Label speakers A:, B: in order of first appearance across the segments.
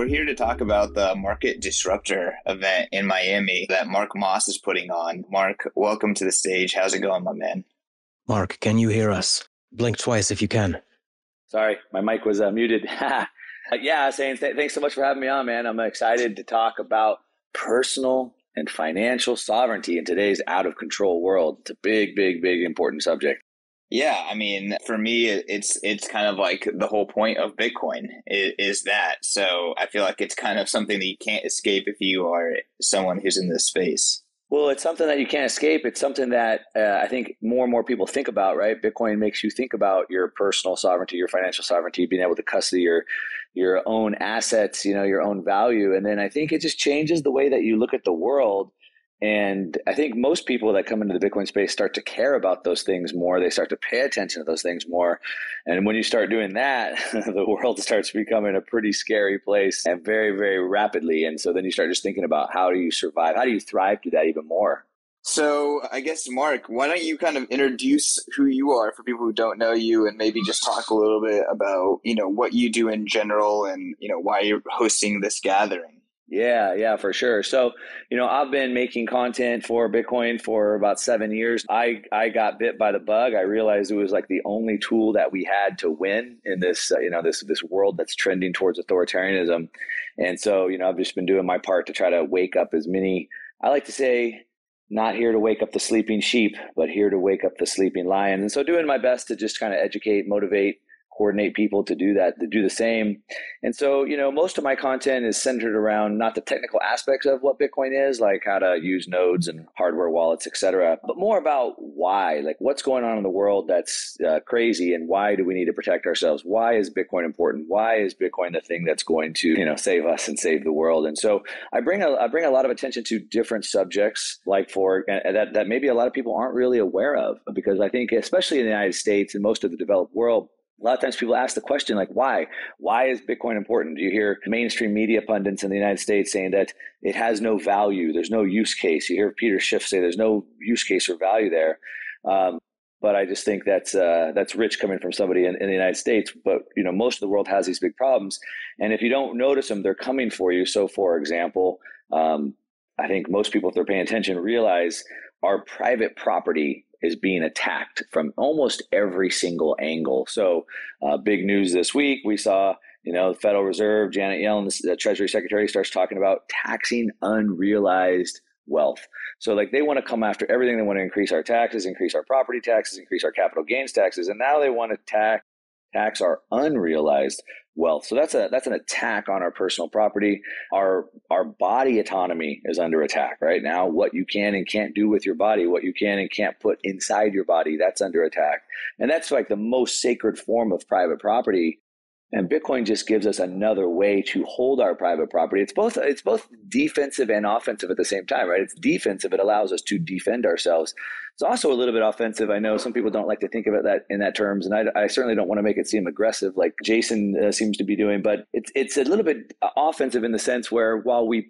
A: we're here to talk about the Market Disruptor event in Miami that Mark Moss is putting on. Mark, welcome to the stage. How's it going, my man?
B: Mark, can you hear us? Blink twice if you can.
C: Sorry, my mic was muted. Yeah, Zane, thanks so much for having me on, man. I'm excited to talk about personal and financial sovereignty in today's out-of-control world. It's a big, big, big important subject.
A: Yeah, I mean, for me, it's kind of like the whole point of Bitcoin is that. So I feel like it's kind of something that you can't escape if you are someone who's in this space.
C: Well, it's something that you can't escape. It's something that I think more and more people think about, right? Bitcoin makes you think about your personal sovereignty, your financial sovereignty, being able to custody your own assets, your own value. And then I think it just changes the way that you look at the world. And I think most people that come into the Bitcoin space start to care about those things more. They start to pay attention to those things more. And when you start doing that, the world starts becoming a pretty scary place and very, very rapidly. And so then you start just thinking about how do you survive? How do you thrive through that even more?
A: So I guess, Mark, why don't you kind of introduce who you are for people who don't know you and maybe just talk a little bit about, what you do in general and, why you're hosting this gathering.
C: Yeah, for sure. So, I've been making content for Bitcoin for about 7 years. I got bit by the bug. I realized it was like the only tool that we had to win in this, this world that's trending towards authoritarianism. And so, I've just been doing my part to try to wake up as many, I like to say, not here to wake up the sleeping sheep, but here to wake up the sleeping lion. And so doing my best to just kind of educate, motivate, coordinate people to do that, to do the same. And so, most of my content is centered around not the technical aspects of what Bitcoin is, like how to use nodes and hardware wallets, et cetera, but more about why, like what's going on in the world that's crazy and why do we need to protect ourselves? Why is Bitcoin important? Why is Bitcoin the thing that's going to, save us and save the world? And so I bring a lot of attention to different subjects, like that maybe a lot of people aren't really aware of, because I think, especially in the United States and most of the developed world, a lot of times people ask the question, like, why? Why is Bitcoin important? You hear mainstream media pundits in the United States saying that it has no value. There's no use case. You hear Peter Schiff say there's no use case or value there. But I just think that's rich coming from somebody in the United States. But, most of the world has these big problems. And if you don't notice them, they're coming for you. So, for example, I think most people, if they're paying attention, realize our private property is being attacked from almost every single angle. So big news this week, we saw, the Federal Reserve, Janet Yellen, the Treasury Secretary, starts talking about taxing unrealized wealth. So like they want to come after everything. They want to increase our taxes, increase our property taxes, increase our capital gains taxes. And now they want to tax our unrealized wealth. So that's an attack on our personal property. Our body autonomy is under attack right now. What you can and can't do with your body, what you can and can't put inside your body, that's under attack. And that's like the most sacred form of private property. And Bitcoin just gives us another way to hold our private property. It's both defensive and offensive at the same time, right? It's defensive. It allows us to defend ourselves. It's also a little bit offensive. I know some people don't like to think of it in that terms, and I certainly don't want to make it seem aggressive like Jason seems to be doing. But it's a little bit offensive in the sense where while we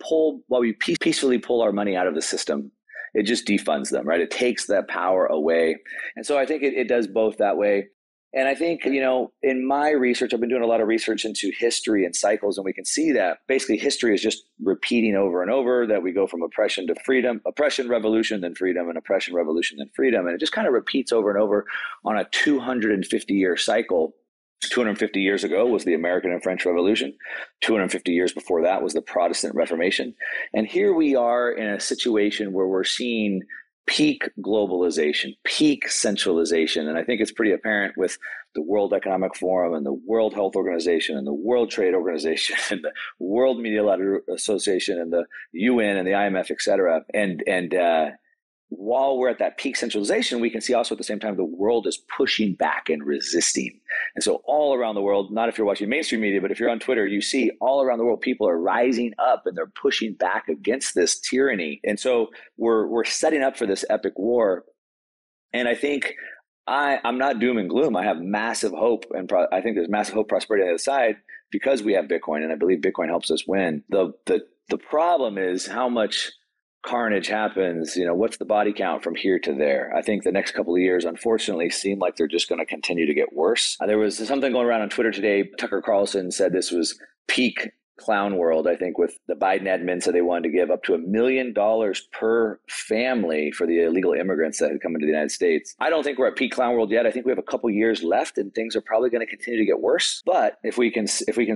C: peacefully pull our money out of the system, it just defunds them, right? It takes that power away. And so I think it does both that way. And I think, in my research, I've been doing a lot of research into history and cycles, and we can see that basically history is just repeating over and over, that we go from oppression to freedom, oppression, revolution, then freedom, and oppression, revolution, then freedom. And it just kind of repeats over and over on a 250-year cycle. 250 years ago was the American and French Revolution. 250 years before that was the Protestant Reformation. And here we are in a situation where we're seeing peak globalization, peak centralization. And I think it's pretty apparent with the World Economic Forum and the World Health Organization and the World Trade Organization and the World Media Association and the UN and the IMF, et cetera. And while we're at that peak centralization, we can see also at the same time the world is pushing back and resisting. And so all around the world, not if you're watching mainstream media, but if you're on Twitter, you see all around the world, people are rising up and they're pushing back against this tyranny. And so we're setting up for this epic war. And I think I'm not doom and gloom. I have massive hope. And I think there's massive hope, prosperity on the other side because we have Bitcoin. And I believe Bitcoin helps us win. The problem is how much carnage happens, what's the body count from here to there? I think the next couple of years, unfortunately, seem like they're just going to continue to get worse. There was something going around on Twitter today. Tucker Carlson said this was peak clown world. I think with the Biden admin said they wanted to give up to $1 million per family for the illegal immigrants that had come into the United States. I don't think we're at peak clown world yet. I think we have a couple years left, and things are probably going to continue to get worse. But if we can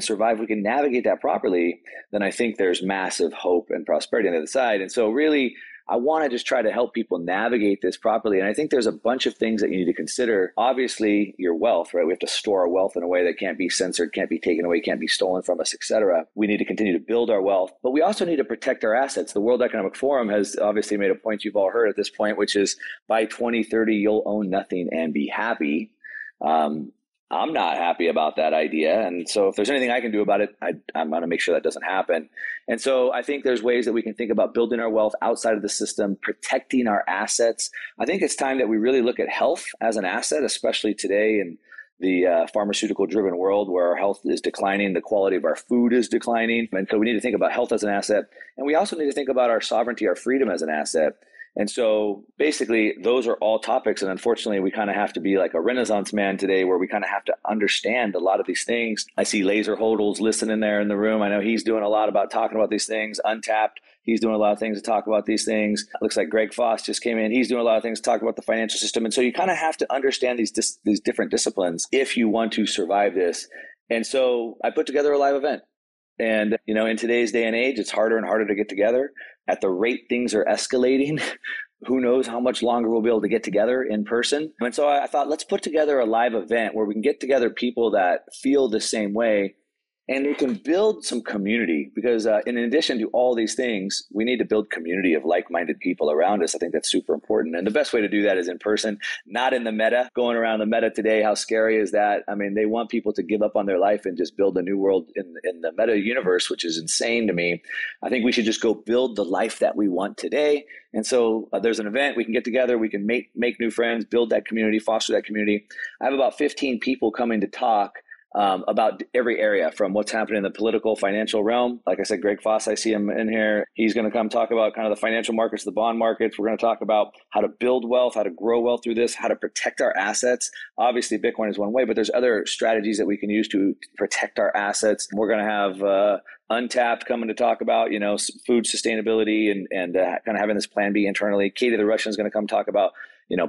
C: survive, we can navigate that properly, then I think there's massive hope and prosperity on the other side. And so really, I want to just try to help people navigate this properly. And I think there's a bunch of things that you need to consider. Obviously, your wealth, right? We have to store our wealth in a way that can't be censored, can't be taken away, can't be stolen from us, et cetera. We need to continue to build our wealth, but we also need to protect our assets. The World Economic Forum has obviously made a point you've all heard at this point, which is by 2030, you'll own nothing and be happy. I'm not happy about that idea. And so if there's anything I can do about it, I'm going to make sure that doesn't happen. And so I think there's ways that we can think about building our wealth outside of the system, protecting our assets. I think it's time that we really look at health as an asset, especially today in the pharmaceutical-driven world where our health is declining, the quality of our food is declining. And so we need to think about health as an asset. And we also need to think about our sovereignty, our freedom as an asset. And so basically, those are all topics. And unfortunately, we kind of have to be like a Renaissance man today where we kind of have to understand a lot of these things. I see Laser Hodl's listening there in the room. I know he's doing a lot about talking about these things. Untapped, he's doing a lot of things to talk about these things. It looks like Greg Foss just came in. He's doing a lot of things to talk about the financial system. And so you kind of have to understand these different disciplines if you want to survive this. And so I put together a live event. And, in today's day and age, it's harder and harder to get together. At the rate things are escalating, who knows how much longer we'll be able to get together in person. And so I thought, let's put together a live event where we can get together people that feel the same way, and we can build some community, because in addition to all these things, we need to build community of like-minded people around us. I think that's super important. And the best way to do that is in person, not in the meta. Going around the meta today, how scary is that? I mean, they want people to give up on their life and just build a new world in the meta universe, which is insane to me. I think we should just go build the life that we want today. And so there's an event, we can get together, we can make new friends, build that community, foster that community. I have about 15 people coming to talk about every area, from what's happening in the political, financial realm. Like I said, Greg Foss, I see him in here. He's going to come talk about kind of the financial markets, the bond markets. We're going to talk about how to build wealth, how to grow wealth through this, how to protect our assets. Obviously, Bitcoin is one way, but there's other strategies that we can use to protect our assets. We're going to have Untapped coming to talk about, food sustainability and kind of having this plan B internally. Katie the Russian is going to come talk about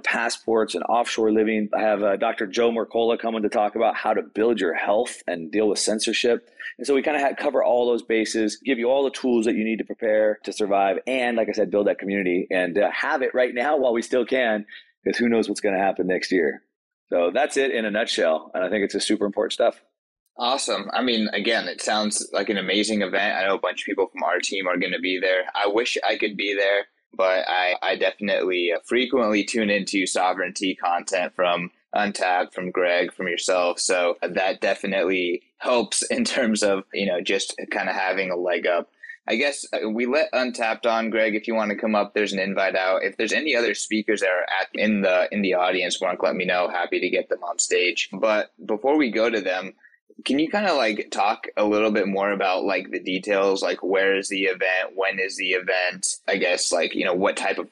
C: passports and offshore living. I have Dr. Joe Mercola coming to talk about how to build your health and deal with censorship. And so we kind of cover all those bases, give you all the tools that you need to prepare to survive. And like I said, build that community and have it right now while we still can, because who knows what's going to happen next year. So that's it in a nutshell. And I think it's just super important stuff.
A: Awesome. I mean, again, it sounds like an amazing event. I know a bunch of people from our team are going to be there. I wish I could be there, but I definitely frequently tune into sovereignty content from Untapped, from Greg, from yourself. So that definitely helps in terms of, just kind of having a leg up. I guess we let Untapped on. Greg, if you want to come up, there's an invite out. If there's any other speakers that are in the audience, Mark, let me know. Happy to get them on stage. But before we go to them, can you kind of talk a little bit more about the details, where is the event, when is the event, I guess what type of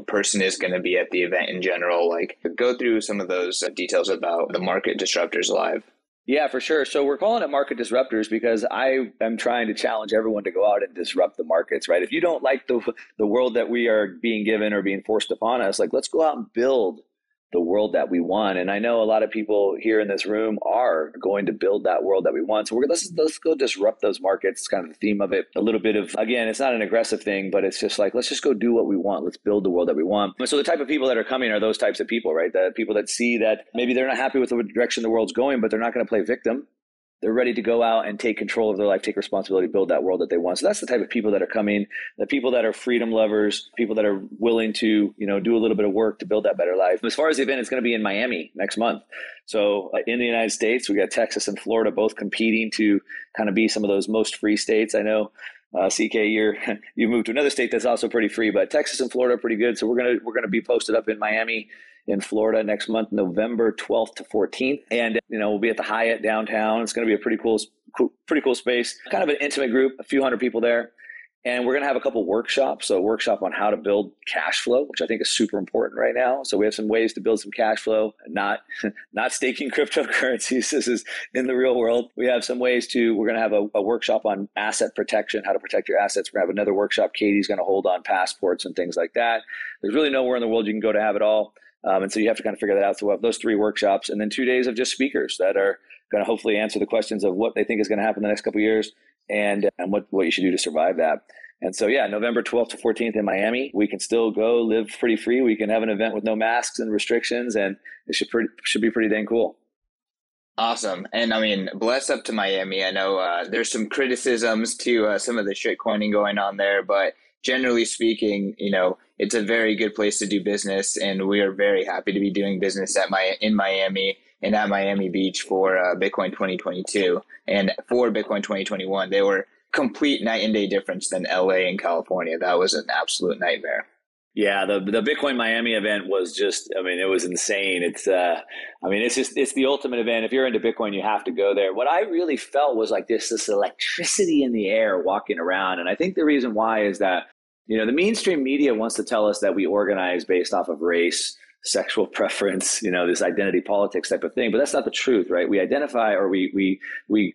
A: person is going to be at the event in general, go through some of those details about the Market Disruptors Live.
C: Yeah, for sure. So we're calling it Market Disruptors because I am trying to challenge everyone to go out and disrupt the markets, right? If you don't like the world that we are being given or being forced upon us, let's go out and build the world that we want. And I know a lot of people here in this room are going to build that world that we want. So let's go disrupt those markets. It's kind of the theme of it. A little bit of, again, it's not an aggressive thing, but it's just let's just go do what we want. Let's build the world that we want. And so the type of people that are coming are those types of people, right? The people that see that maybe they're not happy with the direction the world's going, but they're not going to play victim. They're ready to go out and take control of their life, take responsibility, build that world that they want. So that's the type of people that are coming, the people that are freedom lovers, people that are willing to, do a little bit of work to build that better life. As far as the event, it's going to be in Miami next month. So in the United States, we got Texas and Florida both competing to kind of be some of those most free states. I know CK, you moved to another state that's also pretty free, but Texas and Florida are pretty good. So we're gonna be posted up in Miami, in Florida next month, November 12th to 14th. And, we'll be at the Hyatt downtown. It's going to be a pretty cool space, kind of an intimate group, a few hundred people there. And we're going to have a couple workshops. So a workshop on how to build cash flow, which I think is super important right now. So we have some ways to build some cash flow, not staking cryptocurrencies. This is in the real world. We have some ways we're going to have a workshop on asset protection, how to protect your assets. We're going to have another workshop Katie's going to hold on passports and things like that. There's really nowhere in the world you can go to have it all. And so you have to kind of figure that out. So we'll have those 3 workshops and then 2 days of just speakers that are going to hopefully answer the questions of what they think is going to happen in the next couple of years and what you should do to survive that. And so, yeah, November 12th to 14th in Miami, we can still go live pretty free. We can have an event with no masks and restrictions, and it should be pretty dang cool.
A: Awesome. And I mean, bless up to Miami. I know there's some criticisms to some of the shitcoining going on there, but generally speaking, it's a very good place to do business. And we are very happy to be doing business in Miami and at Miami Beach for Bitcoin 2022. And for Bitcoin 2021, they were complete night and day difference than LA and California. That was an absolute nightmare.
C: Yeah, the Bitcoin Miami event was just, it was insane. It's the ultimate event. If you're into Bitcoin, you have to go there. What I really felt was like this electricity in the air walking around. And I think the reason why is that, the mainstream media wants to tell us that we organize based off of race, sexual preference, this identity politics type of thing. But that's not the truth, right? We identify or we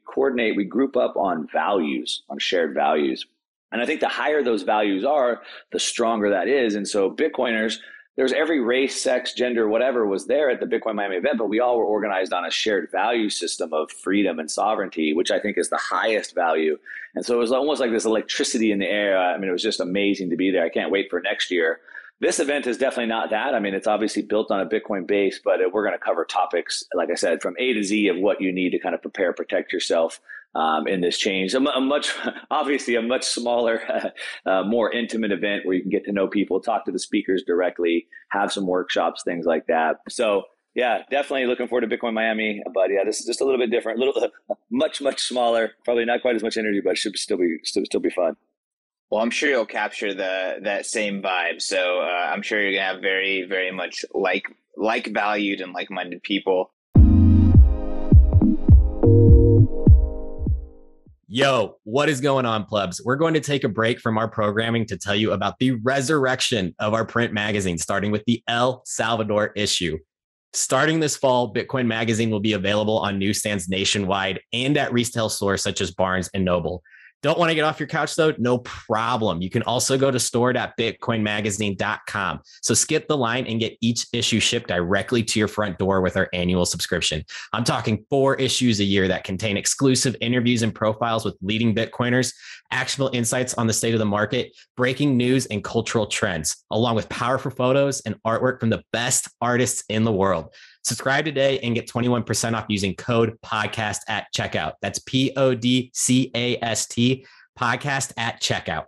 C: coordinate, we group up on values, on shared values. And I think the higher those values are, the stronger that is. And so Bitcoiners, there's every race, sex, gender, whatever was there at the Bitcoin Miami event, but we all were organized on a shared value system of freedom and sovereignty, which I think is the highest value. And so it was almost like this electricity in the air. It was just amazing to be there. I can't wait for next year. This event is definitely not that. It's obviously built on a Bitcoin base, but we're going to cover topics, like I said, from A to Z of what you need to kind of protect yourself in this change. A much smaller, more intimate event where you can get to know people, talk to the speakers directly, have some workshops, things like that. So yeah, definitely looking forward to Bitcoin Miami. But yeah, this is just a little bit different, much smaller, probably not quite as much energy, but it should still be fun.
A: Well, I'm sure you'll capture that same vibe. So I'm sure you're gonna have very, very much like valued and like-minded people.
D: Yo, what is going on, plebs? We're going to take a break from our programming to tell you about the resurrection of our print magazine, starting with the El Salvador issue. Starting this fall, Bitcoin Magazine will be available on newsstands nationwide and at retail stores such as Barnes and Noble. Don't want to get off your couch, though? No problem. You can also go to store.bitcoinmagazine.com. So skip the line and get each issue shipped directly to your front door with our annual subscription. I'm talking 4 issues a year that contain exclusive interviews and profiles with leading Bitcoiners, actionable insights on the state of the market, breaking news and cultural trends, along with powerful photos and artwork from the best artists in the world. Subscribe today and get 21% off using code podcast at checkout. That's PODCAST podcast at checkout.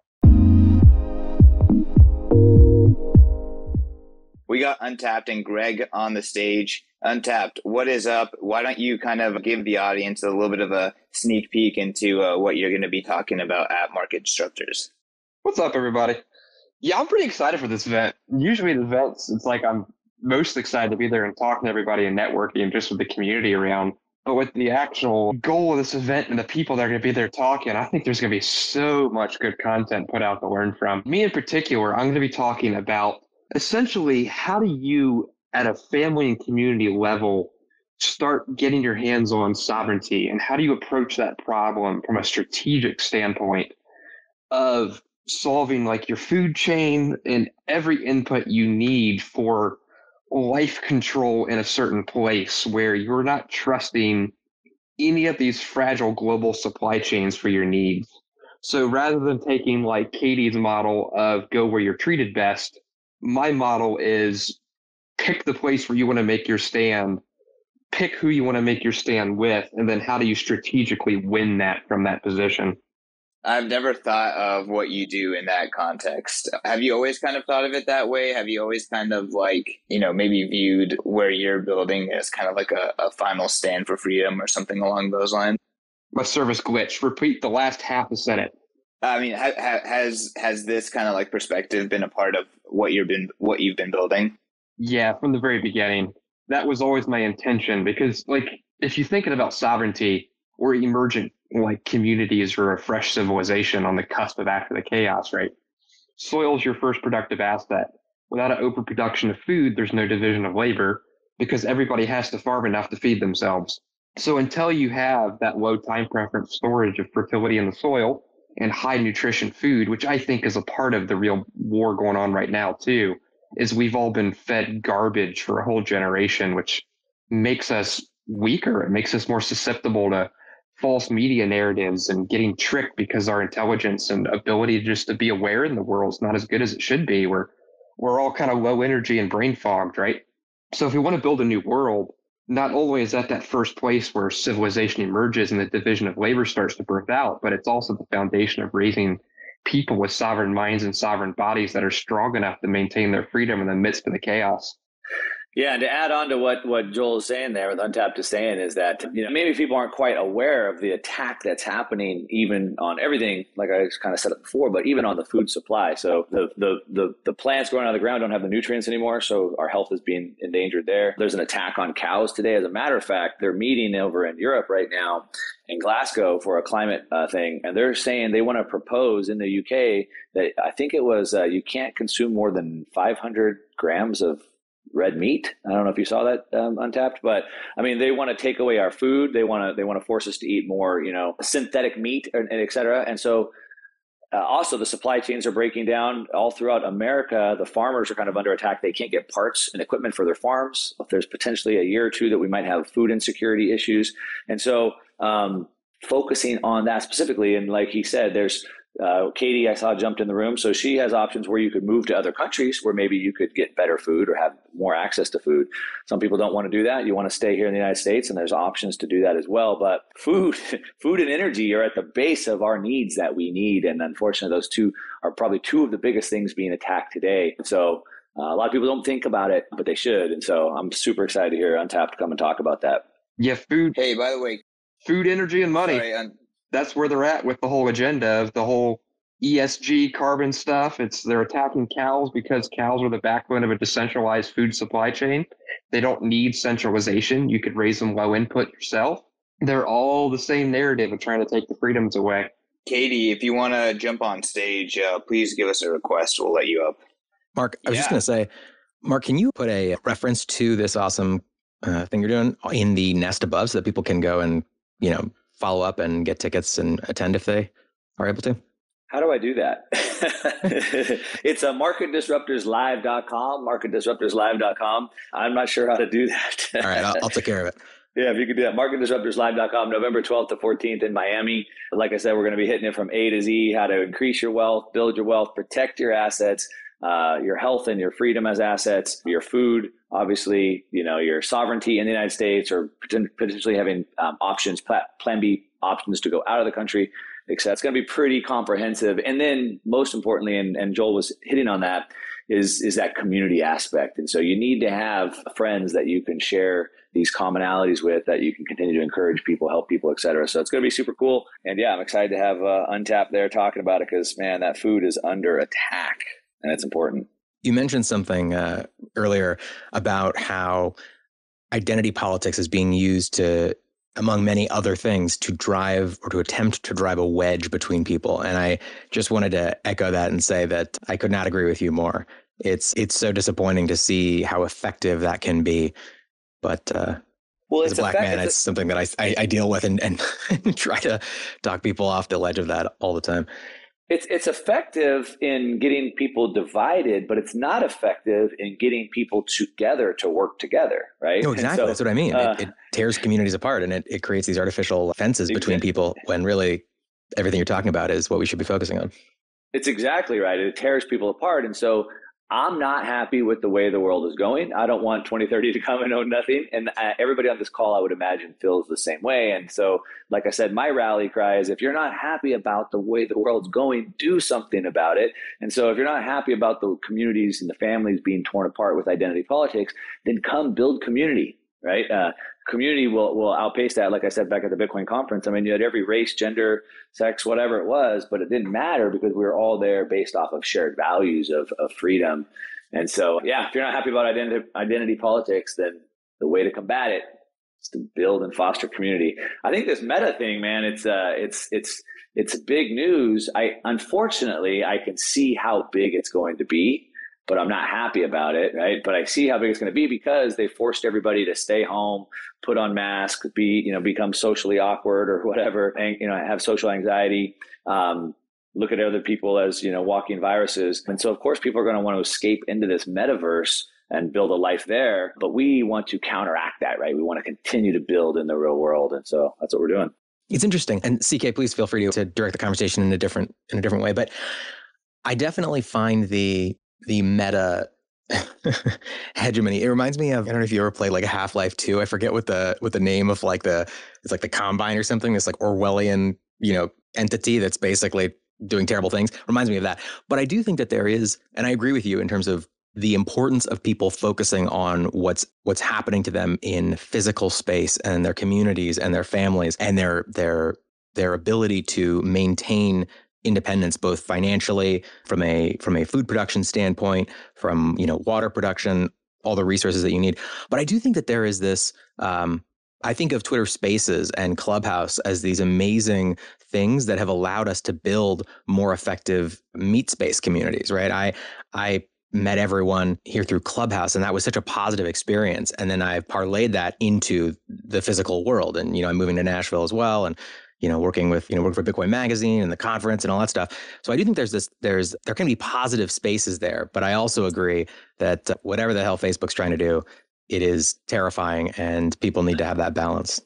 A: We got Untapped and Greg on the stage. Untapped, what is up? Why don't you kind of give the audience a little bit of a sneak peek into what you're going to be talking about at Market Disruptors?
E: What's up, everybody? Yeah, I'm pretty excited for this event. Usually at events, it's like I'm most excited to be there and talking to everybody and networking and just with the community around. But with the actual goal of this event and the people that are going to be there talking, I think there's going to be so much good content put out to learn from. Me in particular, I'm going to be talking about essentially how do you, at a family and community level, start getting your hands on sovereignty, and how do you approach that problem from a strategic standpoint of solving like your food chain and every input you need for life control in a certain place where you're not trusting any of these fragile global supply chains for your needs. So rather than taking like Katie's model of go where you're treated best, my model is pick the place where you want to make your stand, pick who you want to make your stand with, and then how do you strategically win that from that position?
A: I've never thought of what you do in that context. Have you always kind of thought of it that way? Have you always kind of maybe viewed where you're building as kind of like a final stand for freedom or something along those lines?
E: My service glitched. Repeat the last half a sentence.
A: I mean, has this kind of like perspective been a part of what you've been building?
E: Yeah, from the very beginning. That was always my intention, because like if you're thinking about sovereignty, or emergent like communities or a fresh civilization on the cusp of after the chaos, right? Soil is your first productive asset. Without an overproduction of food, there's no division of labor because everybody has to farm enough to feed themselves. So until you have that low time preference storage of fertility in the soil and high nutrition food, which I think is a part of the real war going on right now too, is we've all been fed garbage for a whole generation, which makes us weaker. It makes us more susceptible to false media narratives and getting tricked because our intelligence and ability just to be aware in the world is not as good as it should be. We're all kind of low energy and brain fogged, right? So if we want to build a new world, not only is that first place where civilization emerges and the division of labor starts to birth out, but it's also the foundation of raising people with sovereign minds and sovereign bodies that are strong enough to maintain their freedom in the midst of the chaos.
C: Yeah, and to add on to what Joel is saying there, with Untapped is saying, is that maybe people aren't quite aware of the attack that's happening even on everything, like I kind of said it before, but even on the food supply. So the plants growing out of the ground don't have the nutrients anymore, so our health is being endangered there. There's an attack on cows today. As a matter of fact, they're meeting over in Europe right now in Glasgow for a climate thing, and they're saying they want to propose in the UK that I think it was you can't consume more than 500 grams of red meat. I don't know if you saw that Untapped, but I mean, they want to take away our food. They want to force us to eat more, synthetic meat and et cetera. And so also the supply chains are breaking down all throughout America. The farmers are kind of under attack. They can't get parts and equipment for their farms. There's potentially a year or two that we might have food insecurity issues. And so focusing on that specifically, and like he said, there's Katie, I saw, jumped in the room. So she has options where you could move to other countries where maybe you could get better food or have more access to food. Some people don't want to do that. You want to stay here in the United States, and there's options to do that as well. But food and energy are at the base of our needs that we need. And unfortunately, those two are probably two of the biggest things being attacked today. So a lot of people don't think about it, but they should. And so I'm super excited to hear Untapped come and talk about that.
E: Yeah, food.
A: Hey, by the way,
E: food, energy, and money.
A: Sorry,
E: that's where they're at with the whole agenda of the whole ESG carbon stuff. They're attacking cows because cows are the backbone of a decentralized food supply chain. They don't need centralization. You could raise them low input yourself. They're all the same narrative of trying to take the freedoms away.
A: Katie, if you want to jump on stage, please give us a request. We'll let you up.
B: Mark, I was just going to say, Mark, can you put a reference to this awesome thing you're doing in the nest above so that people can go and, follow up and get tickets and attend if they are able to?
C: How do I do that? It's a marketdisruptorslive.com, marketdisruptorslive.com. I'm not sure how to do that.
B: All right, I'll take care of it.
C: Yeah, if you could do that, marketdisruptorslive.com, November 12th to 14th in Miami. Like I said, we're going to be hitting it from A to Z, how to increase your wealth, build your wealth, protect your assets, your health and your freedom as assets, your food, obviously, your sovereignty in the United States, or potentially having options, plan B options to go out of the country. It's going to be pretty comprehensive. And then most importantly, and Joel was hitting on that, is that community aspect. And so you need to have friends that you can share these commonalities with, that you can continue to encourage people, help people, et cetera. So it's going to be super cool. And yeah, I'm excited to have Untapped there talking about it because, man, that food is under attack and it's important.
B: You mentioned something earlier about how identity politics is being used to, among many other things, to drive or to attempt to drive a wedge between people. And I just wanted to echo that and say that I could not agree with you more. It's so disappointing to see how effective that can be. But as a black man, it's something that I deal with and try to talk people off the ledge of that all the time.
C: It's effective in getting people divided, but it's not effective in getting people together to work together, right?
B: No, exactly. So, that's what I mean. It tears communities apart, and it creates these artificial fences between people when really everything you're talking about is what we should be focusing on.
C: It's exactly right. It tears people apart. And so I'm not happy with the way the world is going. I don't want 2030 to come and own nothing. And everybody on this call, I would imagine, feels the same way. And so, like I said, my rally cry is, if you're not happy about the way the world's going, do something about it. And so if you're not happy about the communities and the families being torn apart with identity politics, then come build community, right? Community will outpace that. Like I said back at the Bitcoin conference, I mean, you had every race, gender, sex, whatever it was, but it didn't matter because we were all there based off of shared values of freedom. And so, yeah, if you're not happy about identity politics, then the way to combat it, to build and foster community. I think this meta thing, man, it's big news. Unfortunately, I can see how big it's going to be, but I'm not happy about it, right? But I see how big it's going to be because they forced everybody to stay home, put on masks, become socially awkward or whatever, and have social anxiety. Look at other people as walking viruses, and so of course people are going to want to escape into this metaverse and build a life there. But we want to counteract that, right? We want to continue to build in the real world, and so that's what we're doing.
B: It's interesting, and CK, please feel free to direct the conversation in a different way. But I definitely find the meta hegemony. It reminds me of, I don't know if you ever played like a Half-Life 2. I forget what the name of it's like the Combine or something. This like Orwellian, entity that's basically doing terrible things. Reminds me of that. But I do think that there is, and I agree with you in terms of the importance of people focusing on what's happening to them in physical space and their communities and their families and their ability to maintain independence, both financially, from a food production standpoint, from water production, all the resources that you need. But I do think that there is this. I think of Twitter Spaces and Clubhouse as these amazing things that have allowed us to build more effective meet space communities. Right? I met everyone here through Clubhouse, and that was such a positive experience. And then I've parlayed that into the physical world, and I'm moving to Nashville as well, and working for Bitcoin Magazine and the conference and all that stuff. So I do think there can be positive spaces there, but I also agree that whatever the hell Facebook's trying to do, it is terrifying, and people need to have that balance.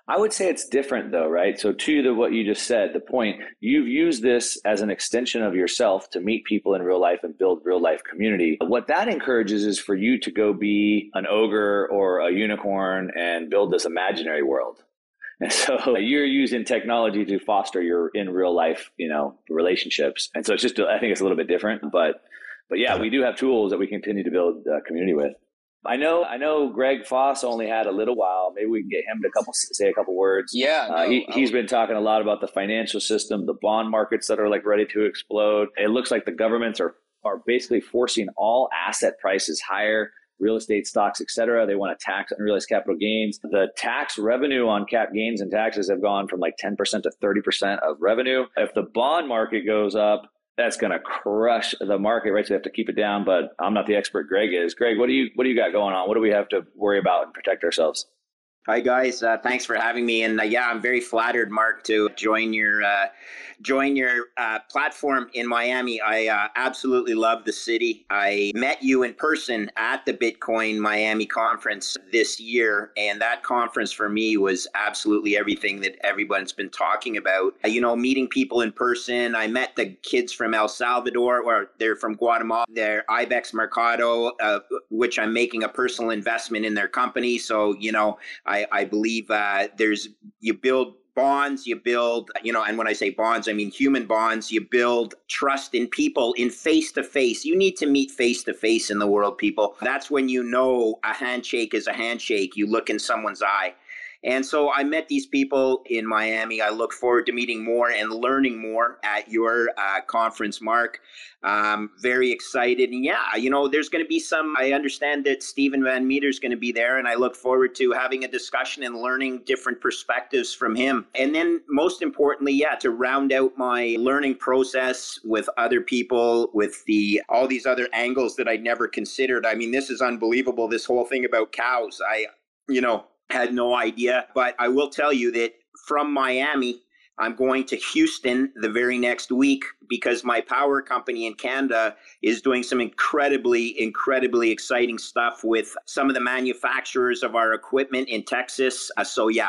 C: I would say it's different though, right? So to what you just said, the point, you've used this as an extension of yourself to meet people in real life and build real life community. What that encourages is for you to go be an ogre or a unicorn and build this imaginary world. And so you're using technology to foster your in real life, relationships. And so it's just, I think it's a little bit different, but yeah, we do have tools that we continue to build community with. I know Greg Foss only had a little while. Maybe we can get him to say a couple words.
A: Yeah.
C: He's been talking a lot about the financial system, the bond markets that are like ready to explode. It looks like the governments are basically forcing all asset prices higher, real estate, stocks, et cetera. They want to tax unrealized capital gains. The tax revenue on cap gains and taxes have gone from like 10% to 30% of revenue. If the bond market goes up, that's going to crush the market, right? So we have to keep it down, but I'm not the expert. Greg is. Greg, what do you got going on? What do we have to worry about and protect ourselves?
F: Hi, guys. Thanks for having me. And I'm very flattered, Mark, to join your platform in Miami. I absolutely love the city. I met you in person at the Bitcoin Miami conference this year. And that conference for me was absolutely everything that everyone's been talking about. Meeting people in person. I met the kids from El Salvador, or they're from Guatemala. They're Ibex Mercado, which I'm making a personal investment in their company. So, I believe you build bonds, you build, and when I say bonds, I mean human bonds. You build trust in people in face-to-face. You need to meet face-to-face in the world, people. That's when a handshake is a handshake. You look in someone's eye. And so I met these people in Miami. I look forward to meeting more and learning more at your conference, Mark. Very excited. And there's going to be I understand that Stephen Van Meter is going to be there, and I look forward to having a discussion and learning different perspectives from him. And then most importantly, to round out my learning process with other people, with all these other angles that I'd never considered. I mean, this is unbelievable, this whole thing about cows. I had no idea, but I will tell you that from Miami, I'm going to Houston the very next week because my power company in Canada is doing some incredibly, incredibly exciting stuff with some of the manufacturers of our equipment in Texas.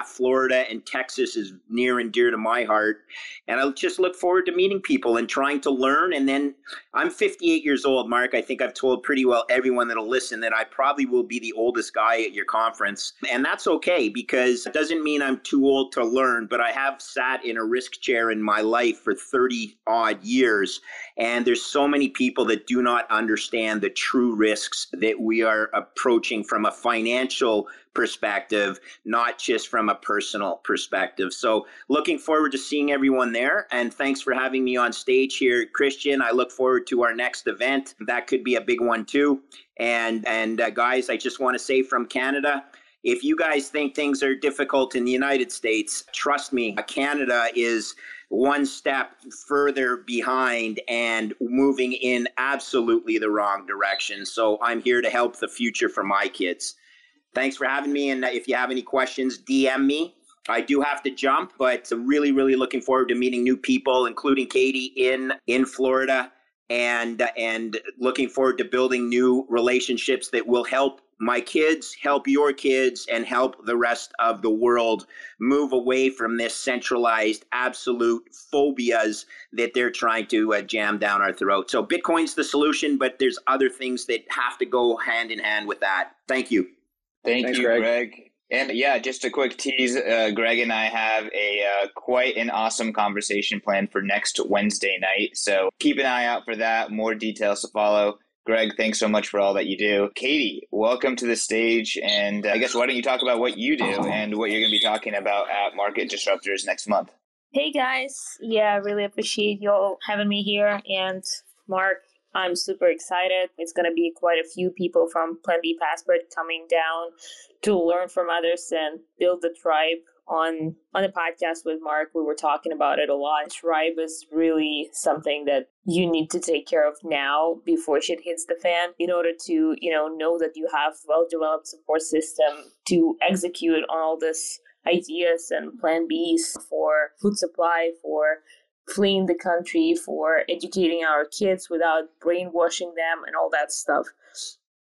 F: Florida and Texas is near and dear to my heart. And I just look forward to meeting people and trying to learn. And then I'm 58 years old, Mark. I think I've told pretty well everyone that'll listen that I probably will be the oldest guy at your conference. And that's okay, because it doesn't mean I'm too old to learn, but I have sat in a risk chair in my life for 30 odd years. And there's so many people that do not understand the true risks that we are approaching from a financial perspective, not just from a personal perspective. So looking forward to seeing everyone there. And thanks for having me on stage here, Christian. I look forward to our next event. That could be a big one too. And guys, I just want to say from Canada, If you guys think things are difficult in the United States, trust me, Canada is one step further behind and moving in absolutely the wrong direction. So I'm here to help the future for my kids. Thanks for having me. And if you have any questions, DM me. I do have to jump, but really, really looking forward to meeting new people, including Katie in Florida, and looking forward to building new relationships that will help my kids, help your kids, and help the rest of the world move away from this centralized absolute phobias that they're trying to jam down our throat. So Bitcoin's the solution, but there's other things that have to go hand in hand with that. Thank you.
A: Thanks, Greg. And yeah, just a quick tease. Greg and I have a quite an awesome conversation planned for next Wednesday night. So keep an eye out for that. More details to follow. Greg, thanks so much for all that you do. Katie, welcome to the stage. And I guess why don't you talk about what you do and what you're going to be talking about at Market Disruptors next month?
G: Hey guys. Yeah, I really appreciate you all having me here. And Mark, I'm super excited. It's going to be quite a few people from Plan B Passport coming down to learn from others and build the tribe. On the podcast with Mark, we were talking about it a lot. Tribe is really something that you need to take care of now before shit hits the fan in order to, know that you have well-developed support system to execute on all this ideas and plan Bs for food supply, for fleeing the country, for educating our kids without brainwashing them and all that stuff.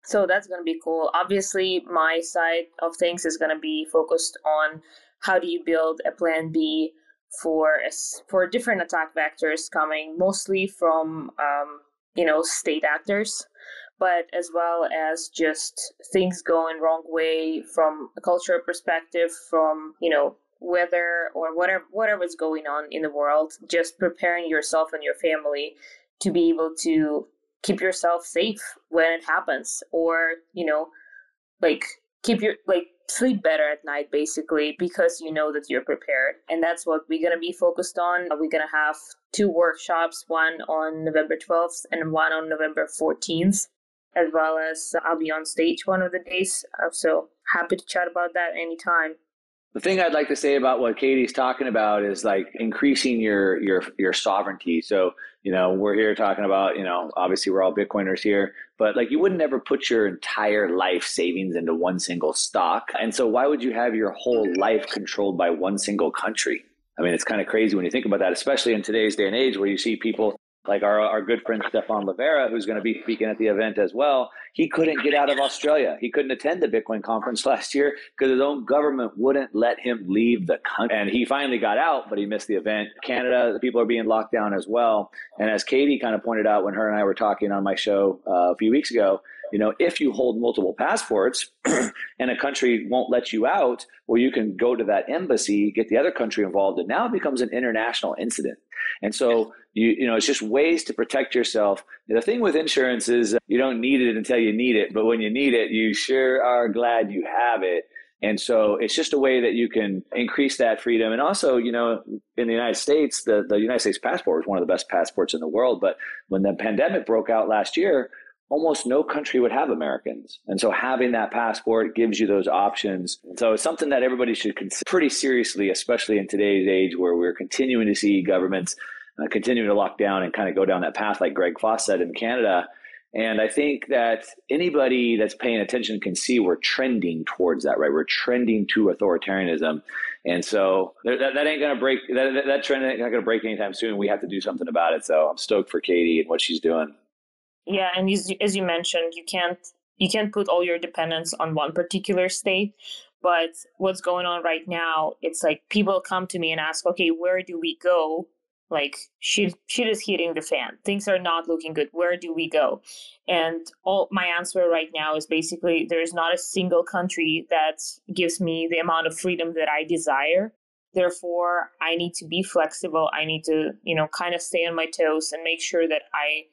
G: So that's going to be cool. Obviously, my side of things is going to be focused on how do you build a plan B for different attack vectors coming mostly from, state actors, but as well as just things going wrong way from a cultural perspective, from, weather or whatever's going on in the world, just preparing yourself and your family to be able to keep yourself safe when it happens, or, sleep better at night, basically, because you know that you're prepared. And that's what we're going to be focused on. We're going to have 2 workshops, one on November 12th and one on November 14th, as well as I'll be on stage one of the days. So happy to chat about that anytime.
C: The thing I'd like to say about what Katie's talking about is like increasing your sovereignty. So, we're here talking about, obviously we're all Bitcoiners here, but like you wouldn't ever put your entire life savings into one single stock. And so why would you have your whole life controlled by one single country? I mean, it's kind of crazy when you think about that, especially in today's day and age where you see people like our good friend Stefan Livera, who's going to be speaking at the event as well. He couldn't get out of Australia. He couldn't attend the Bitcoin conference last year because his own government wouldn't let him leave the country. And he finally got out, but he missed the event. Canada, the people are being locked down as well. And as Katie kind of pointed out when her and I were talking on my show a few weeks ago, if you hold multiple passports and a country won't let you out, well, you can go to that embassy, get the other country involved, and now it becomes an international incident. And so, it's just ways to protect yourself. The thing with insurance is you don't need it until you need it, but when you need it, you sure are glad you have it. And so it's just a way that you can increase that freedom. And also, in the United States, the United States passport was one of the best passports in the world. But when the pandemic broke out last year, almost no country would have Americans. And so having that passport gives you those options. So it's something that everybody should consider pretty seriously, especially in today's age where we're continuing to see governments continuing to lock down and kind of go down that path, like Greg Foss said in Canada. And I think that anybody that's paying attention can see we're trending towards that, right? We're trending to authoritarianism. And so that ain't going to break, that trend ain't not going to break anytime soon. We have to do something about it. So I'm stoked for Katie and what she's doing.
G: Yeah, and as you mentioned, you can't put all your dependence on one particular state. But what's going on right now, it's like people come to me and ask, okay, where do we go? Like shit is hitting the fan. Things are not looking good. Where do we go? And all my answer right now is basically there's not a single country that gives me the amount of freedom that I desire. Therefore, I need to be flexible. I need to, kind of stay on my toes and make sure that I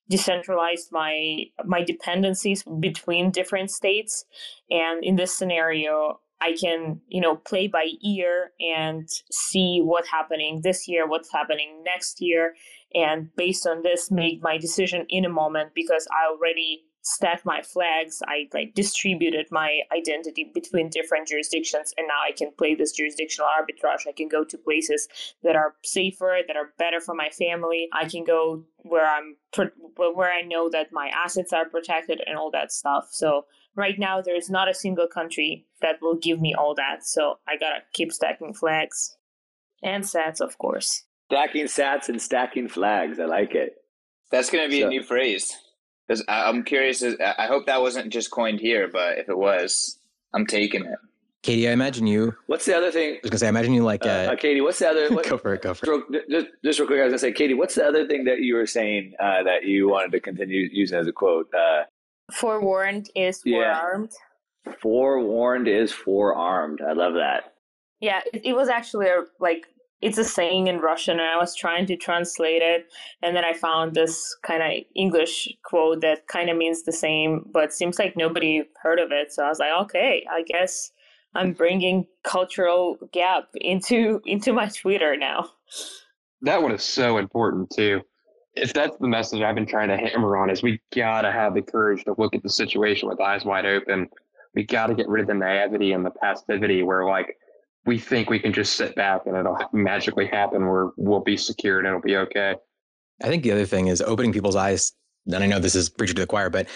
G: decentralized my dependencies between different states. And in this scenario, I can, play by ear and see what's happening this year, what's happening next year. And based on this, make my decision in a moment because I already stacked my flags. I like distributed my identity between different jurisdictions, and now I can play this jurisdictional arbitrage. I can go to places that are safer, that are better for my family. I can go where where I know that my assets are protected and all that stuff. So right now, there's not a single country that will give me all that. So I gotta keep stacking flags and sats, of course.
C: Stacking sats and stacking flags. I like it.
A: That's going to be a new phrase. Because I'm curious. I hope that wasn't just coined here, but if it was, I'm taking it.
B: Katie, I imagine you.
C: What's the other thing?
B: I was gonna say, I imagine you like.
C: Katie, what's the other?
B: Go for it.
C: Just real quick, I was gonna say, Katie, what's the other thing that you were saying that you wanted to continue using as a quote?
G: Forewarned is forearmed.
C: Forewarned is forearmed. I love that.
G: Yeah, it was actually it's a saying in Russian, and I was trying to translate it, and then I found this kind of English quote that kind of means the same, but seems like nobody heard of it. So I was like, okay, I guess I'm bringing cultural gap into my Twitter now.
E: That one is so important too. If that's the message I've been trying to hammer on, is we gotta have the courage to look at the situation with eyes wide open. We gotta get rid of the naivety and the passivity where like we think we can just sit back and it'll magically happen where we'll be secure and it'll be okay.
B: I think the other thing is opening people's eyes. And I know this is preaching to the choir, but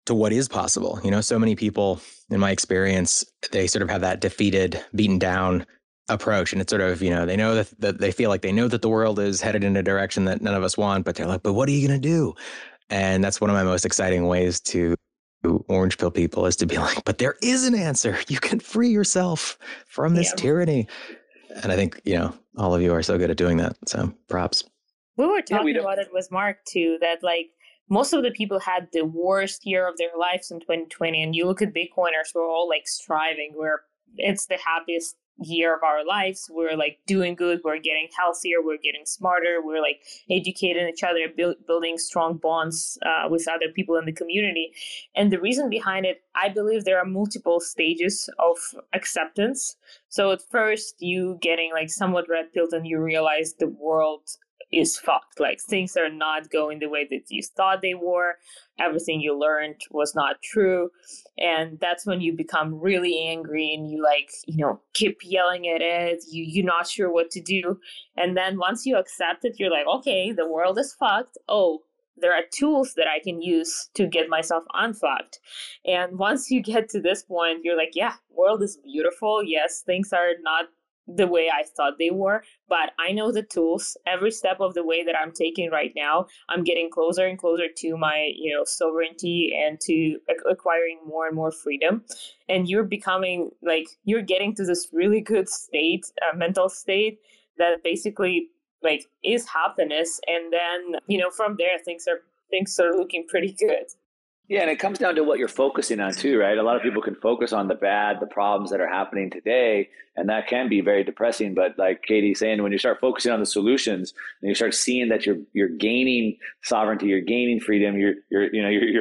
B: to what is possible. So many people in my experience, they sort of have that defeated, beaten down approach. And it's sort of, they know that they feel like they know that the world is headed in a direction that none of us want, but they're like, but what are you going to do? And that's one of my most exciting ways to orange pill people is to be like, but there is an answer. You can free yourself from this tyranny. And I think, all of you are so good at doing that. So props.
G: We were talking about it with Mark too, that like most of the people had the worst year of their lives in 2020. And you look at Bitcoiners, we're all like striving. It's the happiest year of our lives. We're like doing good. We're getting healthier. We're getting smarter. We're like educating each other, building strong bonds with other people in the community. And the reason behind it, I believe there are multiple stages of acceptance. So at first you getting like somewhat red pilled and you realize the world is fucked. Like things are not going the way that you thought they were. Everything you learned was not true. And that's when you become really angry and you like, keep yelling at it. You're not sure what to do. And then once you accept it, you're like, okay, the world is fucked. Oh, there are tools that I can use to get myself unfucked. And once you get to this point, you're like, yeah, world is beautiful. Yes, things are not the way I thought they were, but I know the tools. Every step of the way that I'm taking right now, I'm getting closer and closer to my, sovereignty and to acquiring more and more freedom. And you're becoming like, you're getting to this really good state, mental state that basically like is happiness. And then, from there, things are looking pretty good.
C: Yeah, and it comes down to what you're focusing on too, right? A lot of people can focus on the bad, the problems that are happening today, and that can be very depressing. But like Katie's saying, when you start focusing on the solutions and you start seeing that you're gaining sovereignty, you're gaining freedom, your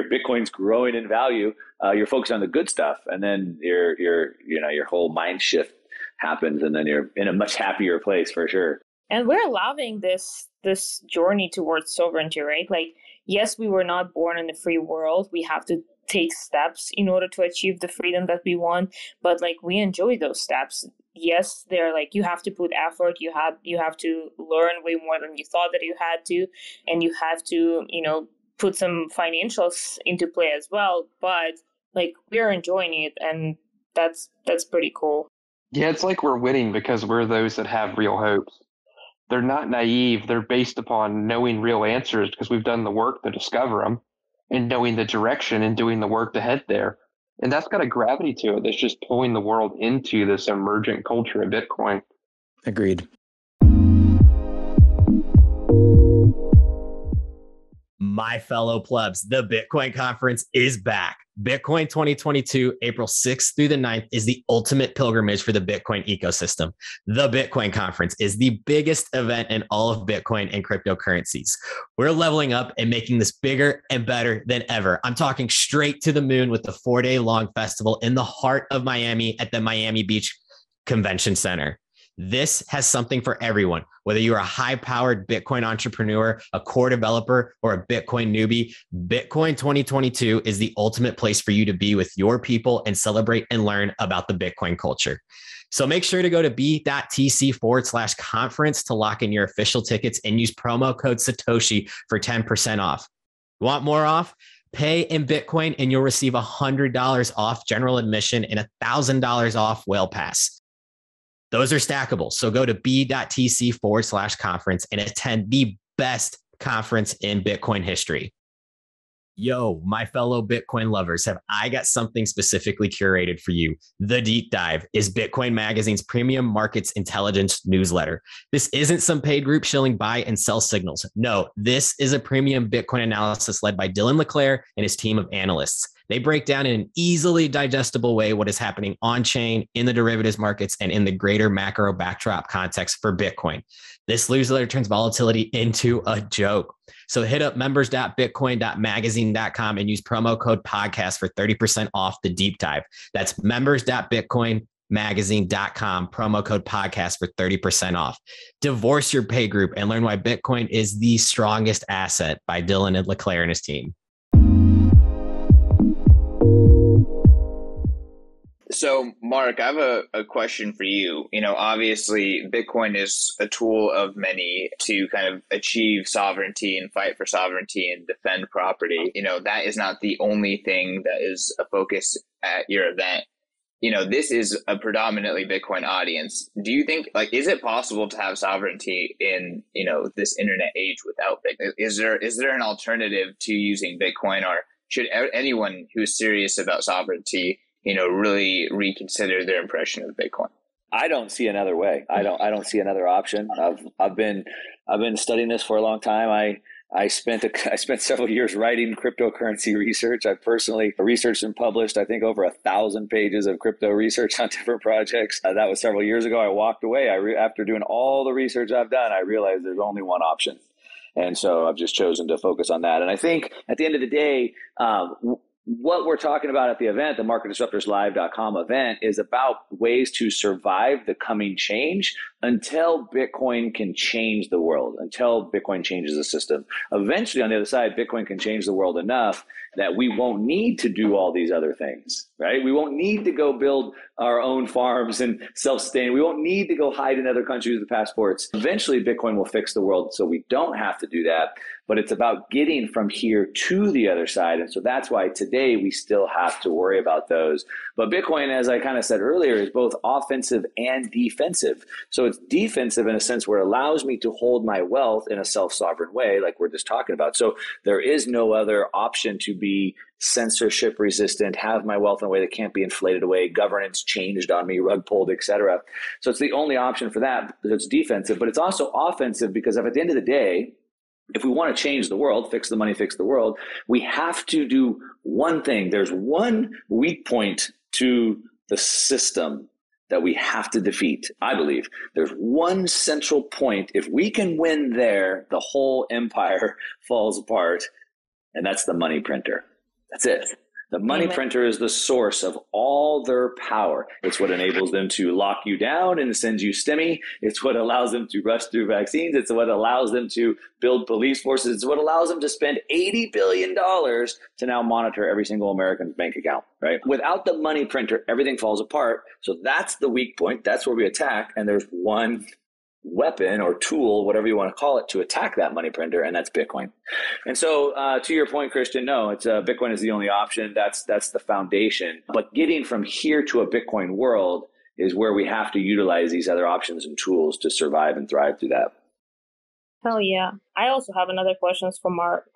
C: Bitcoin's growing in value, you're focused on the good stuff, and then your whole mind shift happens, and then you're in a much happier place for sure.
G: And we're loving this journey towards sovereignty, right? Like, yes, we were not born in the free world. We have to take steps in order to achieve the freedom that we want. But like, we enjoy those steps. Yes, they're like, you have to put effort. You have to learn way more than you thought that you had to. And you have to, put some financials into play as well. But like, we're enjoying it. And that's pretty cool.
E: Yeah, it's like we're winning because we're those that have real hopes. They're not naive. They're based upon knowing real answers because we've done the work to discover them and knowing the direction and doing the work to head there. And that's got a gravity to it that's just pulling the world into this emergent culture of Bitcoin.
B: Agreed.
D: My fellow plebs, the Bitcoin conference is back. Bitcoin 2022, April 6th through the 9th is the ultimate pilgrimage for the Bitcoin ecosystem. The Bitcoin conference is the biggest event in all of Bitcoin and cryptocurrencies. We're leveling up and making this bigger and better than ever. I'm talking straight to the moon with the 4-day long festival in the heart of Miami at the Miami Beach Convention Center. This has something for everyone. Whether you're a high-powered Bitcoin entrepreneur, a core developer, or a Bitcoin newbie, Bitcoin 2022 is the ultimate place for you to be with your people and celebrate and learn about the Bitcoin culture. So make sure to go to b.tc/conference to lock in your official tickets and use promo code Satoshi for 10% off. Want more off? Pay in Bitcoin and you'll receive $100 off general admission and $1,000 off Whale Pass. Those are stackable. So go to b.tc/conference and attend the best conference in Bitcoin history. Yo, my fellow Bitcoin lovers, have I got something specifically curated for you. The Deep Dive is Bitcoin Magazine's premium markets intelligence newsletter. This isn't some paid group shilling buy and sell signals. No, this is a premium Bitcoin analysis led by Dylan LeClaire and his team of analysts. They break down in an easily digestible way what is happening on chain, in the derivatives markets, and in the greater macro backdrop context for Bitcoin. This newsletter turns volatility into a joke. So hit up members.bitcoin.magazine.com and use promo code podcast for 30% off the deep dive. That's members.bitcoinmagazine.com, promo code podcast for 30% off. Divorce your pay group and learn why Bitcoin is the strongest asset by Dylan and LeClaire and his team.
A: So, Mark, I have a question for you. Obviously, Bitcoin is a tool of many to kind of achieve sovereignty and fight for sovereignty and defend property. That is not the only thing that is a focus at your event. This is a predominantly Bitcoin audience. Do you think, is it possible to have sovereignty in, this internet age without Bitcoin? Is there an alternative to using Bitcoin, or should anyone who's serious about sovereignty really reconsider their impression of Bitcoin?
C: I don't see another way. I don't see another option. I've been studying this for a long time. I spent several years writing cryptocurrency research. I personally researched and published, I think, over 1,000 pages of crypto research on different projects. That was several years ago. I walked away. After doing all the research I've done, I realized there's only one option. And so I've just chosen to focus on that. And I think at the end of the day, what we're talking about at the event, the MarketDisruptorsLive.com event, is about ways to survive the coming change until Bitcoin can change the world, until Bitcoin changes the system. Eventually, on the other side, Bitcoin can change the world enough that we won't need to do all these other things, right? We won't need to go build our own farms and self-sustain. We won't need to go hide in other countries with passports. Eventually, Bitcoin will fix the world, so we don't have to do that. But it's about getting from here to the other side. And so that's why today we still have to worry about those. But Bitcoin, as I kind of said earlier, is both offensive and defensive. So it's defensive in a sense where it allows me to hold my wealth in a self-sovereign way, like we're just talking about. So there is no other option to be censorship resistant, have my wealth in a way that can't be inflated away, governance changed on me, rug pulled, etc. So it's the only option for that. It's defensive, but it's also offensive because if at the end of the day, if we want to change the world, fix the money, fix the world, we have to do one thing. There's one weak point to the system that we have to defeat, I believe. There's one central point. If we can win there, the whole empire falls apart, and that's the money printer. That's it. The money printer is the source of all their power. It's what enables them to lock you down and send you STEMI. It's what allows them to rush through vaccines. It's what allows them to build police forces. It's what allows them to spend $80 billion to now monitor every single American's bank account, right? Without the money printer, everything falls apart. So that's the weak point. That's where we attack. And there's one weapon or tool, whatever you want to call it, to attack that money printer, and that's Bitcoin. And so to your point, Christian, no, it's Bitcoin is the only option. That's the foundation. But getting from here to a Bitcoin world is where we have to utilize these other options and tools to survive and thrive through that.
G: Oh yeah. I also have another question for Mark.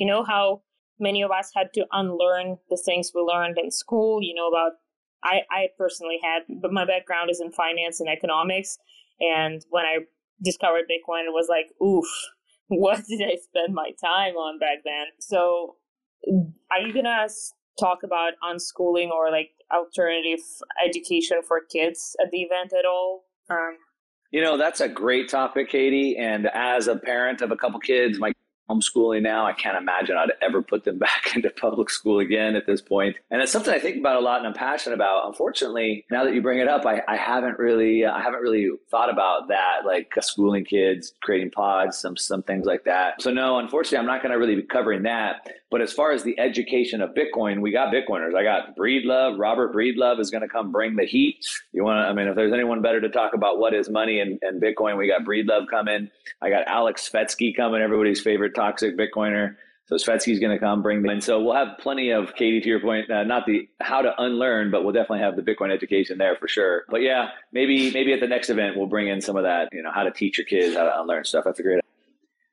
G: You know how many of us had to unlearn the things we learned in school, about I personally had, but my background is in finance and economics. And when I discovered Bitcoin, it was like, oof, what did I spend my time on back then? So are you going to talk about unschooling or like alternative education for kids at the event at all?
C: That's a great topic, Katie. And as a parent of a couple kids, my homeschooling now. I can't imagine I'd ever put them back into public school again at this point. And it's something I think about a lot and I'm passionate about. Unfortunately, now that you bring it up, I haven't really thought about that, like schooling kids, creating pods, some things like that. So no, unfortunately, I'm not going to really be covering that. But as far as the education of Bitcoin, we got Bitcoiners. I got Breedlove. Robert Breedlove is going to come bring the heat. If there's anyone better to talk about what is money and Bitcoin, we got Breedlove coming. I got Alex Svetsky coming, everybody's favorite toxic Bitcoiner. So Svetsky's going to come bring them. And so we'll have plenty of, Katie, to your point, not the how to unlearn, but we'll definitely have the Bitcoin education there for sure. But yeah, maybe at the next event, we'll bring in some of that, how to teach your kids how to unlearn stuff. That's a great idea.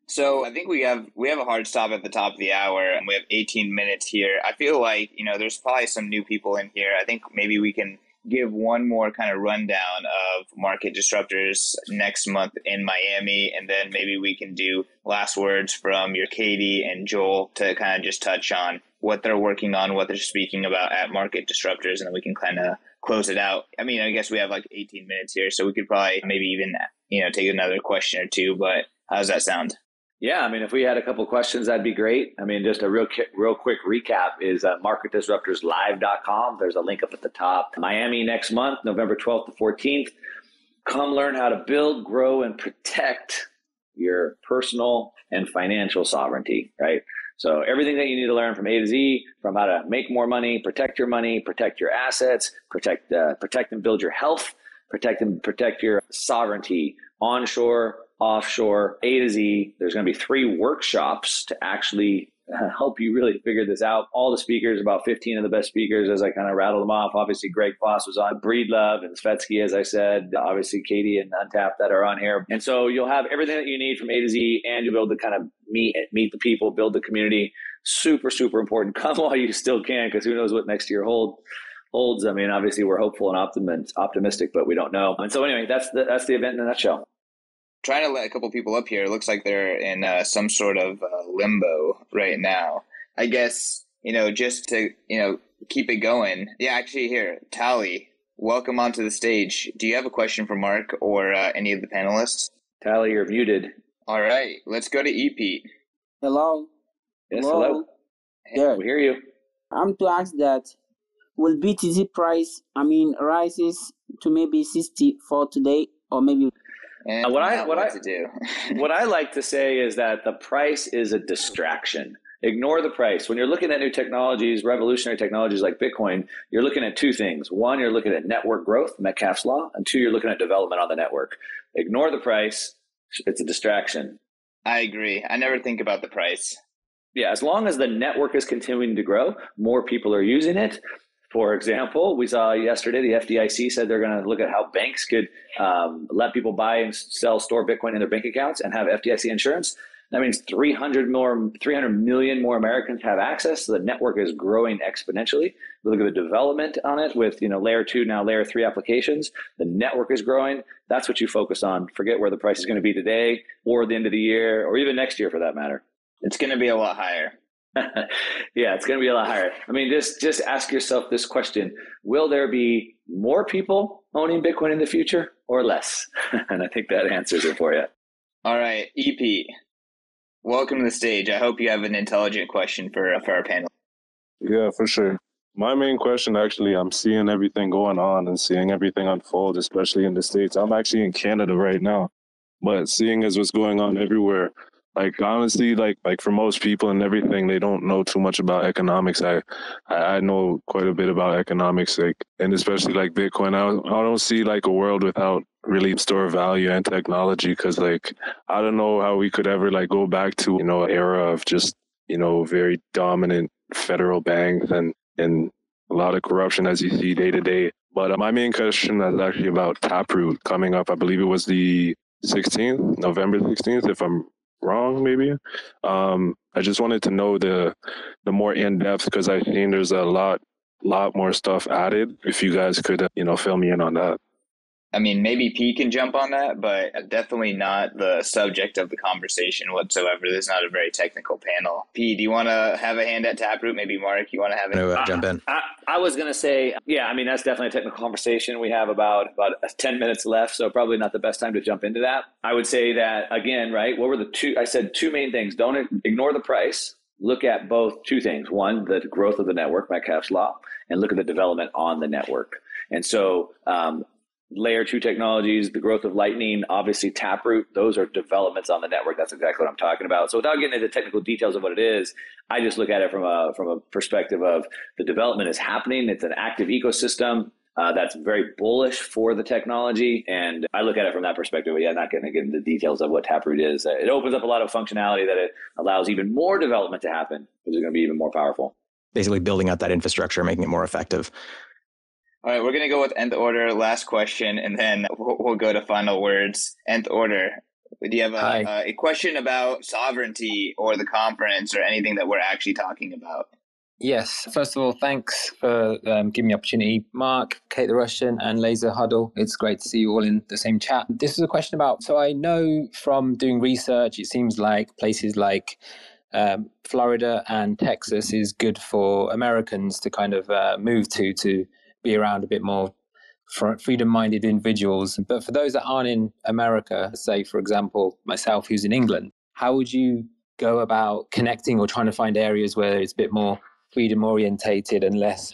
A: So I think we have a hard stop at the top of the hour, and we have 18 minutes here. I feel like, there's probably some new people in here. I think maybe we can give one more kind of rundown of Market Disruptors next month in Miami, and then maybe we can do last words from your Katie and Joel to kind of just touch on what they're working on, what they're speaking about at Market Disruptors, and then we can kind of close it out. I mean, I guess we have like 18 minutes here, so we could probably maybe even, take another question or two, but how does that sound?
C: Yeah, if we had a couple of questions, that'd be great. Just a real quick recap is marketdisruptorslive.com. There's a link up at the top. Miami next month, November 12th to 14th. Come learn how to build, grow, and protect your personal and financial sovereignty, right? So everything that you need to learn from A to Z, from how to make more money, protect your assets, protect and build your health, protect your sovereignty, onshore, offshore, A to Z. There's going to be 3 workshops to actually help you really figure this out. All the speakers, about 15 of the best speakers, as I kind of rattled them off. Obviously, Greg Foss was on, Breedlove and Svetsky, as I said, obviously Katie and Untapped that are on here. And so you'll have everything that you need from A to Z, and you'll be able to kind of meet the people, build the community. Super, super important. Come while you still can, because who knows what next year holds. Obviously, we're hopeful and optimistic, but we don't know. And so anyway, that's the event in a nutshell.
A: Trying to let a couple people up here. It looks like they're in some sort of limbo right now. I guess, just to, keep it going. Yeah, actually here, Tally, welcome onto the stage. Do you have a question for Mark or any of the panelists?
C: Tally, you're muted.
A: All right, let's go to E-Pete.
H: Hello.
C: Yes, hello.
H: Yeah.
C: We hear you.
H: I'm to ask that, will BTC price, rises to maybe 60 for today, or maybe...
A: And what
C: I like to say is that the price is a distraction. Ignore the price. When you're looking at new technologies, revolutionary technologies like Bitcoin, you're looking at 2 things. 1, you're looking at network growth, Metcalfe's law, and 2, you're looking at development on the network. Ignore the price. It's a distraction.
A: I agree. I never think about the price.
C: Yeah, as long as the network is continuing to grow, more people are using it. For example, we saw yesterday the FDIC said they're going to look at how banks could let people buy and store Bitcoin in their bank accounts and have FDIC insurance. That means 300 million more Americans have access. So the network is growing exponentially. We look at the development on it with layer 2, now layer 3 applications. The network is growing. That's what you focus on. Forget where the price is going to be today or the end of the year or even next year for that matter.
A: It's going to be a lot higher.
C: Yeah, it's going to be a lot higher. Just ask yourself this question. Will there be more people owning Bitcoin in the future or less? And I think that answers it for you.
A: All right, EP, welcome to the stage. I hope you have an intelligent question for our panel.
I: Yeah, for sure. My main question, actually, I'm seeing everything going on and seeing everything unfold, especially in the States. I'm actually in Canada right now, but seeing as what's going on everywhere, like honestly, like for most people and everything, they don't know too much about economics. I know quite a bit about economics, like, and especially like Bitcoin. I don't see like a world without really store value and technology, because like I don't know how we could ever like go back to an era of just very dominant federal banks and a lot of corruption as you see day to day. But my main question is actually about Taproot coming up. I believe it was the 16th, November 16th, if I'm wrong, maybe. I just wanted to know the more in-depth, because I've seen there's a lot more stuff added. If you guys could, fill me in on that.
A: I mean, maybe P can jump on that, but definitely not the subject of the conversation whatsoever. This is not a very technical panel. P, do you want to have a hand at Taproot? Maybe Mark, you want to have
B: it? Jump in.
C: I was going to say, yeah, I mean, that's definitely a technical conversation. We have about 10 minutes left, so probably not the best time to jump into that. I would say that, again, right, what were the two? I said two main things. Don't ignore the price. Look at both two things. One, the growth of the network, Metcalfe's law, and look at the development on the network. And so, layer 2 technologies, the growth of Lightning, obviously Taproot, those are developments on the network. That's exactly what I'm talking about. So without getting into the technical details of what it is, I just look at it from a perspective of the development is happening. It's an active ecosystem that's very bullish for the technology. And I look at it from that perspective. But yeah, not going to get into the details of what Taproot is. It opens up a lot of functionality that it allows even more development to happen, which is going to be even more powerful.
B: Basically building out that infrastructure, making it more effective.
A: All right, we're going to go with nth order, last question, and then we'll go to final words. Nth order, do you have a question about sovereignty or the conference or anything that we're actually talking about?
H: Yes. First of all, thanks for giving me the opportunity. Mark, Kate the Russian, and Laser Huddle. It's great to see you all in the same chat. This is a question about, so I know from doing research, it seems like places like Florida and Texas is good for Americans to kind of move to be around a bit more freedom-minded individuals. But for those that aren't in America, say, for example, myself, who's in England, how would you go about connecting or trying to find areas where it's a bit more freedom-orientated and less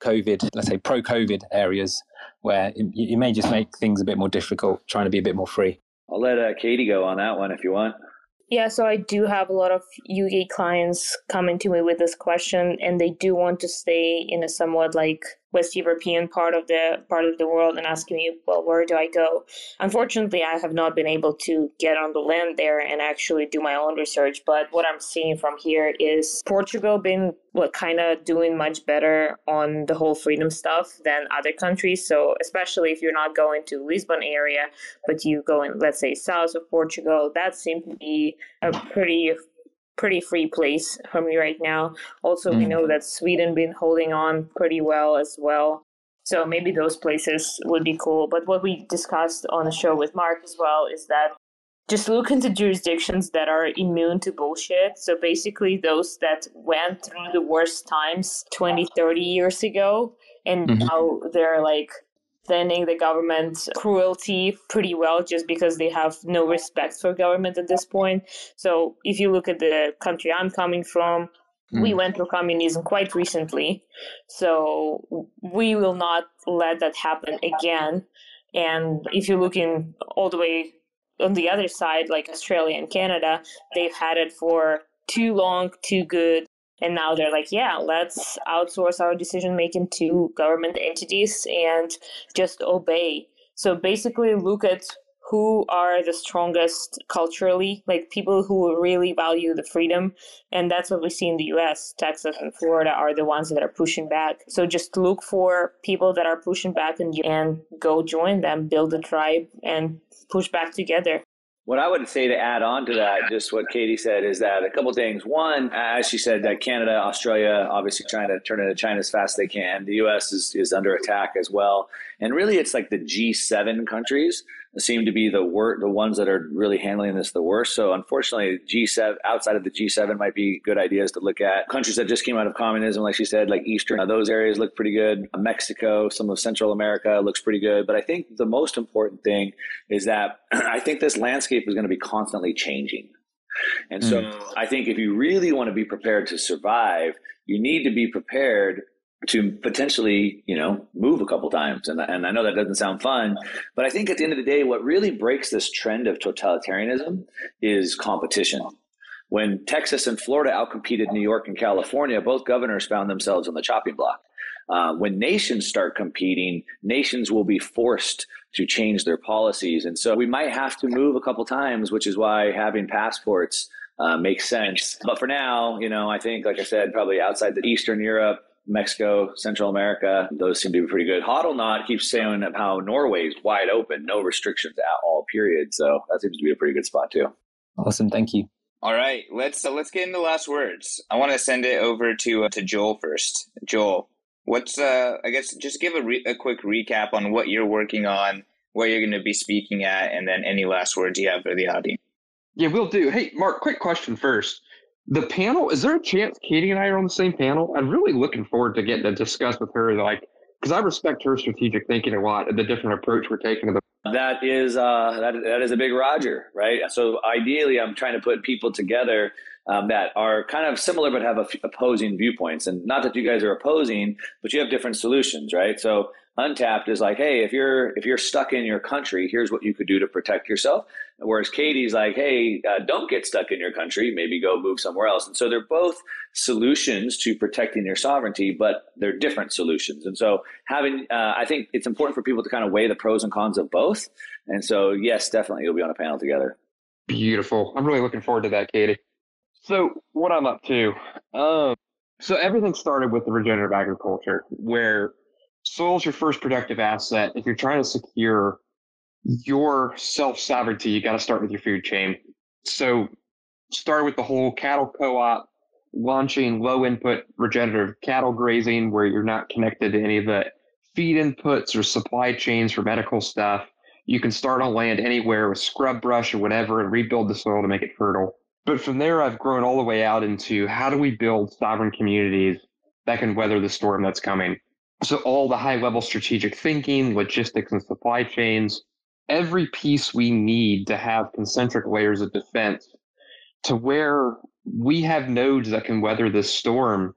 H: COVID, let's say pro-COVID areas, where you may just make things a bit more difficult, trying to be a bit more free?
C: I'll let Katie go on that one if you want.
G: Yeah, so I do have a lot of UK clients coming to me with this question, and they do want to stay in a somewhat like West European part of the world and asking me, well, where do I go? Unfortunately, I have not been able to get on the land there and actually do my own research. But what I'm seeing from here is Portugal been kind of doing much better on the whole freedom stuff than other countries. So especially if you're not going to Lisbon area, but you go in, let's say, south of Portugal, that seems to be a pretty free place for me right now. Also, we know that Sweden been holding on pretty well as well. So maybe those places would be cool. But what we discussed on the show with Mark as well is that just look into jurisdictions that are immune to bullshit. So basically those that went through the worst times 20, 30 years ago, and now they're like standing the government cruelty pretty well just because they have no respect for government at this point. So if you look at the country I'm coming from, we went through communism quite recently. So we will not let that happen again. And if you look in all the way on the other side, like Australia and Canada, they've had it for too long, too good. And now they're like, yeah, let's outsource our decision making to government entities and just obey. So basically look at who are the strongest culturally, like people who really value the freedom. And that's what we see in the US. Texas and Florida are the ones that are pushing back. So just look for people that are pushing back and go join them, build a tribe and push back together.
C: What I would say to add on to that, just what Katie said, is that a couple of things. One, as she said, that Canada, Australia, obviously trying to turn into China as fast as they can. The U.S. is under attack as well. And really, it's like the G7 countries seem to be the ones that are really handling this the worst. So unfortunately, G7 outside of the G7 might be good ideas to look at. Countries that just came out of communism, like she said, like Eastern, those areas look pretty good. Mexico, some of Central America looks pretty good. But I think the most important thing is that I think this landscape is going to be constantly changing. And so I think if you really want to be prepared to survive, you need to be prepared to potentially, move a couple times. And I know that doesn't sound fun, but I think at the end of the day, what really breaks this trend of totalitarianism is competition. When Texas and Florida outcompeted New York and California, both governors found themselves on the chopping block. When nations start competing, nations will be forced to change their policies. And so we might have to move a couple times, which is why having passports makes sense. But for now, I think, like I said, probably outside the Eastern Europe, Mexico, Central America, those seem to be pretty good. Hodlnaut keeps saying how Norway's wide open, no restrictions at all, period. So that seems to be a pretty good spot too.
H: Awesome. Thank you.
A: All right, let's get into last words. I want to send it over to Joel first. Joel, What's I guess just give a quick recap on what you're working on, where you're going to be speaking at, and then any last words you have for the audience.
E: Yeah, we'll do. Hey, Mark, quick question first. The panel, is there a chance Katie and I are on the same panel? I'm really looking forward to getting to discuss with her, like, because I respect her strategic thinking a lot and the different approach we're taking to the.
C: That is a big Roger, right? So ideally, I'm trying to put people together that are kind of similar but have opposing viewpoints, and not that you guys are opposing, but you have different solutions, right? So Untapped is like, hey, if you're stuck in your country, here's what you could do to protect yourself. Whereas Katie's like, hey, don't get stuck in your country, maybe go move somewhere else. And so they're both solutions to protecting your sovereignty, but they're different solutions. And so I think it's important for people to kind of weigh the pros and cons of both. And so, yes, definitely you'll be on a panel together.
E: Beautiful. I'm really looking forward to that, Katie. So what I'm up to, so everything started with the regenerative agriculture, where soil is your first productive asset. If you're trying to secure your self-sovereignty, you got to start with your food chain. So start with the whole cattle co-op, launching low input regenerative cattle grazing, where you're not connected to any of the feed inputs or supply chains for medical stuff. You can start on land anywhere with scrub brush or whatever and rebuild the soil to make it fertile. But from there, I've grown all the way out into how do we build sovereign communities that can weather the storm that's coming. So all the high level strategic thinking, logistics and supply chains, every piece we need to have concentric layers of defense to where we have nodes that can weather this storm,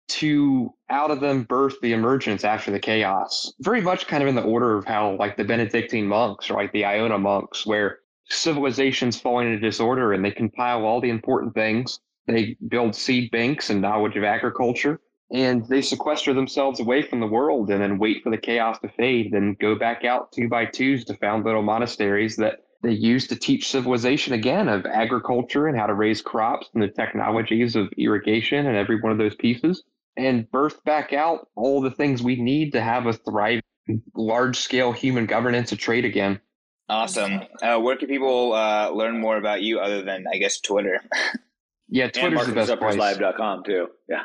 E: to out of them birth the emergence after the chaos. Very much kind of in the order of how like the Benedictine monks or like the Iona monks, where civilizations fall into disorder and they compile all the important things. They build seed banks and knowledge of agriculture, and they sequester themselves away from the world and then wait for the chaos to fade, then go back out 2 by 2s to found little monasteries that they use to teach civilization again of agriculture and how to raise crops and the technologies of irrigation and every one of those pieces, and birth back out all the things we need to have a thriving, large-scale human governance of trade again.
A: Awesome. Where can people learn more about you other than, I guess, Twitter?
E: Yeah, Twitter's the best place.
C: MarketDisruptorsLive.com too. Yeah.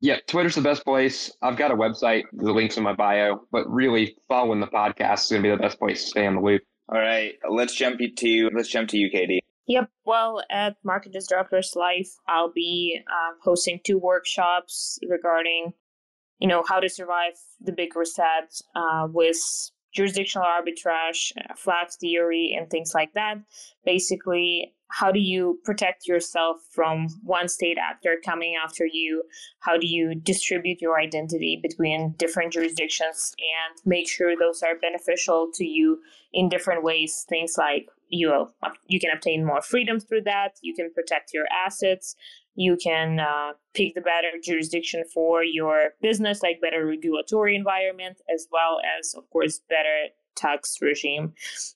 E: Yeah, Twitter's the best place. I've got a website. The link's in my bio, but really following the podcast is going to be the best place to stay in the loop.
A: All right, let's jump to you, Katie.
G: Yep. Well, at Market Disruptors Live, I'll be hosting 2 workshops regarding, how to survive the big reset with jurisdictional arbitrage, flag theory, and things like that. Basically, how do you protect yourself from one state actor coming after you? How do you distribute your identity between different jurisdictions and make sure those are beneficial to you in different ways? Things like you can obtain more freedom through that. You can protect your assets. You can pick the better jurisdiction for your business, like better regulatory environment, as well as, of course, better tax regime.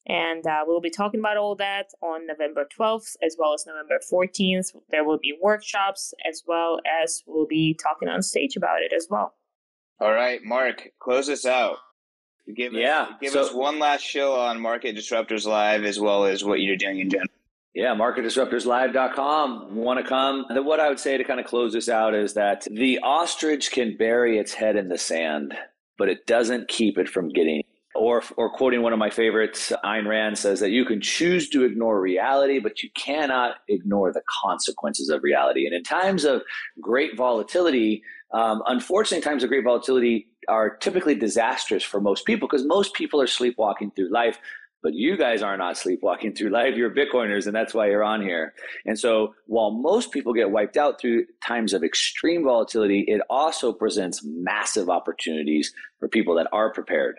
G: And we'll be talking about all that on November 12th, as well as November 14th. There will be workshops, as well as we'll be talking on stage about it as well.
A: All right, Mark, close us out. Give us one last show on Market Disruptors Live, as well as what you're doing in general.
C: Yeah, MarketDisruptorsLive.com. Want to come? What I would say to kind of close this out is that the ostrich can bury its head in the sand, but it doesn't keep it from getting. Or quoting one of my favorites, Ayn Rand says that you can choose to ignore reality, but you cannot ignore the consequences of reality. And in times of great volatility, unfortunately, times of great volatility are typically disastrous for most people because most people are sleepwalking through life. But you guys are not sleepwalking through life. You're Bitcoiners, and that's why you're on here. And so while most people get wiped out through times of extreme volatility, it also presents massive opportunities for people that are prepared.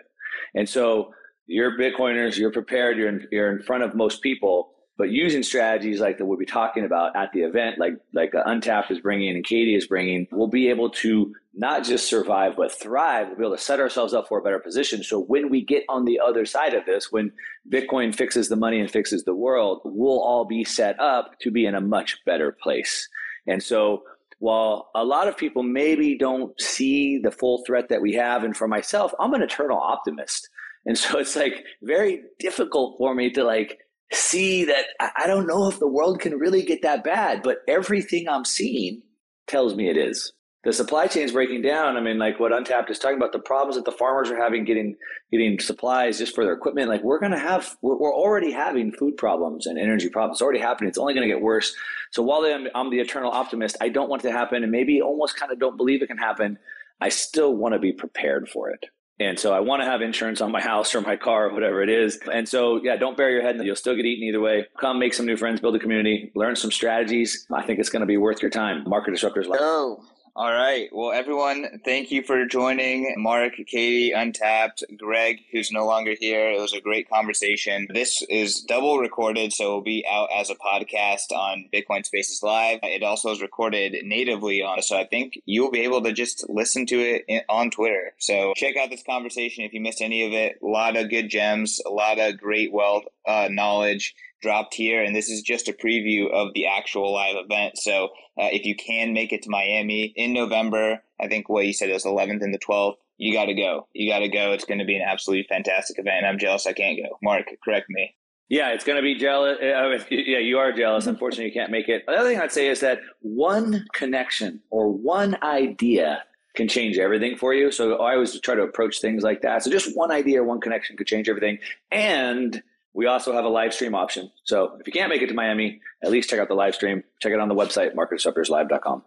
C: And so you're Bitcoiners, you're prepared, you're in front of most people, but using strategies like that we'll be talking about at the event, like Untapped is bringing and Katie is bringing, we'll be able to not just survive, but thrive. We'll be able to set ourselves up for a better position. So when we get on the other side of this, when Bitcoin fixes the money and fixes the world, we'll all be set up to be in a much better place. And so while a lot of people maybe don't see the full threat that we have, and for myself, I'm an eternal optimist. And so it's like very difficult for me to see that I don't know if the world can really get that bad, but everything I'm seeing tells me it is. the supply chain's breaking down. I mean, like what Untapped is talking about, the problems that the farmers are having getting supplies just for their equipment. Like we're already having food problems and energy problems. It's already happening. It's only going to get worse. So while I'm the eternal optimist, I don't want it to happen, and maybe almost kind of don't believe it can happen. I still want to be prepared for it. And so I want to have insurance on my house or my car or whatever it is. And so, yeah, don't bury your head. You'll still get eaten either way. Come make some new friends, build a community, learn some strategies. I think it's going to be worth your time. Market Disruptors Live.
A: Oh, all right. Well, everyone, thank you for joining. Mark, Katie, Untapped, Greg, who's no longer here. It was a great conversation. This is double recorded, so it'll be out as a podcast on Bitcoin Spaces Live. It also is recorded natively on, so I think you'll be able to just listen to it on Twitter. So check out this conversation if you missed any of it. A lot of good gems, a lot of great wealth, knowledge dropped here, and this is just a preview of the actual live event. So if you can make it to Miami in November, I think what you said is 11th and the 12th, you got to go. It's going to be an absolutely fantastic event. I'm jealous I can't go. Mark, correct me.
C: Yeah, it's going to be jealous. Yeah, you are jealous. Unfortunately, you can't make it. The other thing I'd say is that one connection or one idea can change everything for you. So I always try to approach things like that. So just one idea, one connection could change everything. And we also have a live stream option. So if you can't make it to Miami, at least check out the live stream. Check it on the website, marketdisruptorslive.com.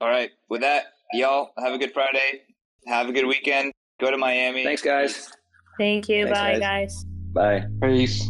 A: All right. With that, y'all have a good Friday. Have a good weekend. Go to Miami.
C: Thanks, guys.
G: Thank you.
C: Thanks,
G: Bye, guys.
C: Bye.
E: Peace.